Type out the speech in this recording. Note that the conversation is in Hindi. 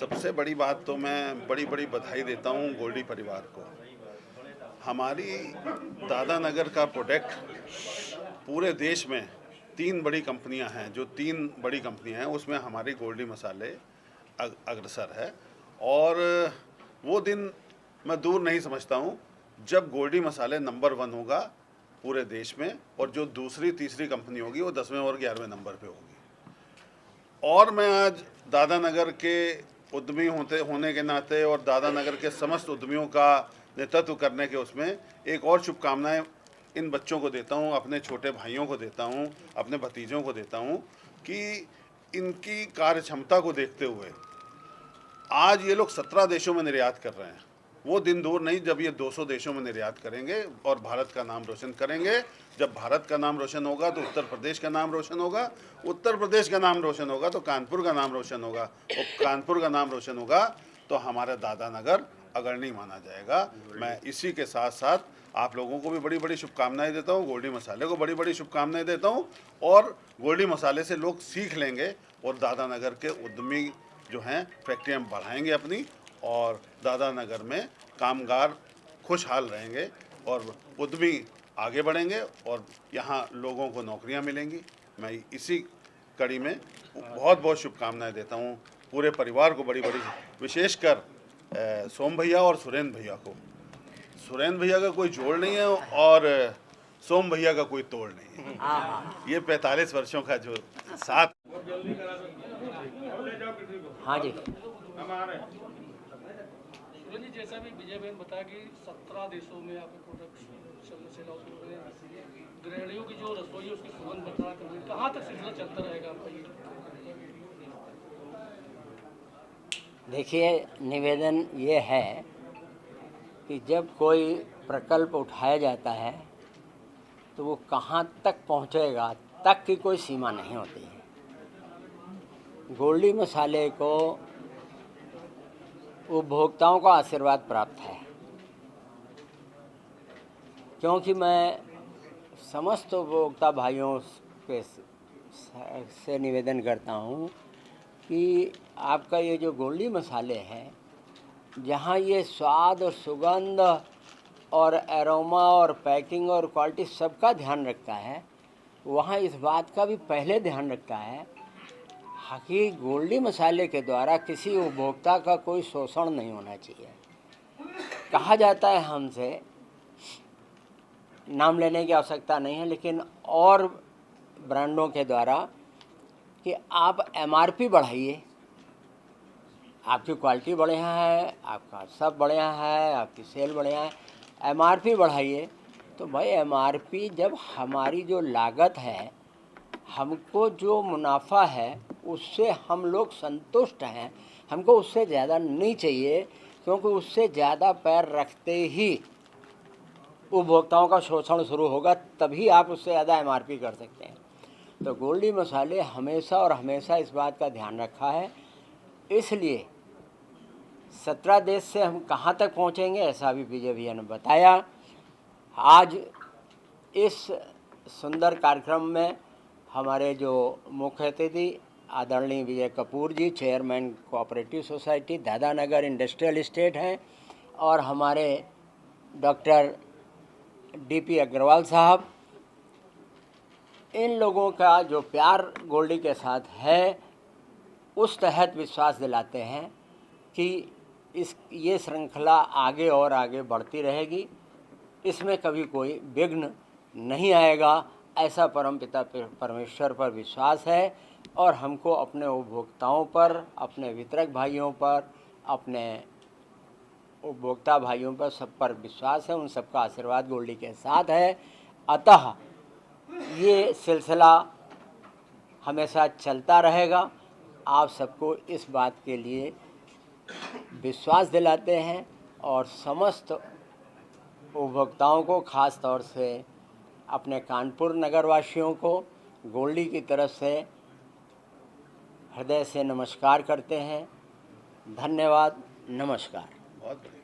सबसे बड़ी बात तो मैं बड़ी बड़ी बधाई देता हूँ गोल्डी परिवार को। हमारी दादा नगर का प्रोडक्ट पूरे देश में 3 बड़ी कंपनियां हैं, जो 3 बड़ी कंपनियां हैं उसमें हमारी गोल्डी मसाले अग्रसर है। और वो दिन मैं दूर नहीं समझता हूँ जब गोल्डी मसाले नंबर 1 होगा पूरे देश में, और जो दूसरी तीसरी कंपनी होगी वो 10वें और 11वें नंबर पे होगी। और मैं आज दादा नगर के उद्यमी होने के नाते और दादा नगर के समस्त उद्यमियों का नेतृत्व करने के उसमें एक और शुभकामनाएं इन बच्चों को देता हूं, अपने छोटे भाइयों को देता हूं, अपने भतीजों को देता हूं कि इनकी कार्य क्षमता को देखते हुए आज ये लोग 17 देशों में निर्यात कर रहे हैं। वो दिन दूर नहीं जब ये 200 देशों में निर्यात करेंगे और भारत का नाम रोशन करेंगे। जब भारत का नाम रोशन होगा तो उत्तर प्रदेश का नाम रोशन होगा, उत्तर प्रदेश का नाम रोशन होगा तो कानपुर का नाम रोशन होगा, और कानपुर का नाम रोशन होगा तो हमारा दादा नगर अग्रणी माना जाएगा। मैं इसी के साथ साथ आप लोगों को भी बड़ी बड़ी शुभकामनाएं देता हूं, गोल्डी मसाले को बड़ी बड़ी शुभकामनाएं देता हूं। और गोल्डी मसाले से लोग सीख लेंगे और दादा नगर के उद्यमी जो हैं फैक्ट्रियाँ बढ़ाएंगे अपनी, और दादा नगर में कामगार खुशहाल रहेंगे और उद्यमी आगे बढ़ेंगे और यहाँ लोगों को नौकरियाँ मिलेंगी। मैं इसी कड़ी में बहुत बहुत शुभकामनाएं देता हूँ पूरे परिवार को, बड़ी बड़ी, विशेषकर सोम भैया और सुरेंद्र भैया को। सुरेंद्र भैया का कोई जोड़ नहीं है और सोम भैया का कोई तोड़ नहीं है। ये 45 वर्षों का जो साथ। हाँ जी, जी जैसा भी विजय बहन बताया कि 17 देशों में आपके प्रोडक्ट सेल आउट हो रहे हैं, गृहिणियों की जो रसोई है उसकी सुगंध बरकरार कर रही है, कहाँ तक सिलसिला चलता रहेगा आपका ये? देखिए, निवेदन ये है कि जब कोई प्रकल्प उठाया जाता है तो वो कहाँ तक पहुँचेगा तक की कोई सीमा नहीं होती है। गोल्डी मसाले को उपभोक्ताओं का आशीर्वाद प्राप्त है, क्योंकि मैं समस्त उपभोक्ता भाइयों के से निवेदन करता हूँ कि आपका ये जो गोल्डी मसाले हैं, जहाँ ये स्वाद और सुगंध और एरोमा और पैकिंग और क्वालिटी सबका ध्यान रखता है, वहाँ इस बात का भी पहले ध्यान रखता है कि गोल्डी मसाले के द्वारा किसी उपभोक्ता का कोई शोषण नहीं होना चाहिए। कहा जाता है हमसे, नाम लेने की आवश्यकता नहीं है, लेकिन और ब्रांडों के द्वारा कि आप एमआरपी बढ़ाइए, आपकी क्वालिटी बढ़िया है, आपका सब बढ़िया है, आपकी सेल बढ़िया है, एमआरपी बढ़ाइए। तो भाई एमआरपी जब हमारी जो लागत है, हमको जो मुनाफा है उससे हम लोग संतुष्ट हैं, हमको उससे ज़्यादा नहीं चाहिए, क्योंकि उससे ज़्यादा पैर रखते ही उपभोक्ताओं का शोषण शुरू होगा, तभी आप उससे ज़्यादा एमआरपी कर सकते हैं। तो गोल्डी मसाले हमेशा और हमेशा इस बात का ध्यान रखा है। इसलिए 17 देश से हम कहाँ तक पहुँचेंगे ऐसा भी विजय भैया ने बताया। आज इस सुंदर कार्यक्रम में हमारे जो मुख्य अतिथि आदरणीय विजय कपूर जी, चेयरमैन कोऑपरेटिव सोसाइटी दादा नगर इंडस्ट्रियल इस्टेट हैं, और हमारे डॉक्टर डीपी अग्रवाल साहब, इन लोगों का जो प्यार गोल्डी के साथ है उस तहत विश्वास दिलाते हैं कि ये श्रृंखला आगे और आगे बढ़ती रहेगी, इसमें कभी कोई विघ्न नहीं आएगा, ऐसा परमपिता परमेश्वर पर विश्वास है। और हमको अपने उपभोक्ताओं पर, अपने वितरक भाइयों पर, अपने उपभोक्ता भाइयों पर, सब पर विश्वास है, उन सबका आशीर्वाद गोल्डी के साथ है। अतः ये सिलसिला हमेशा चलता रहेगा। आप सबको इस बात के लिए विश्वास दिलाते हैं और समस्त उपभोक्ताओं को, ख़ास तौर से अपने कानपुर नगरवासियों को गोल्डी की तरफ से हृदय से नमस्कार करते हैं। धन्यवाद, नमस्कार। बहुत बढ़िया।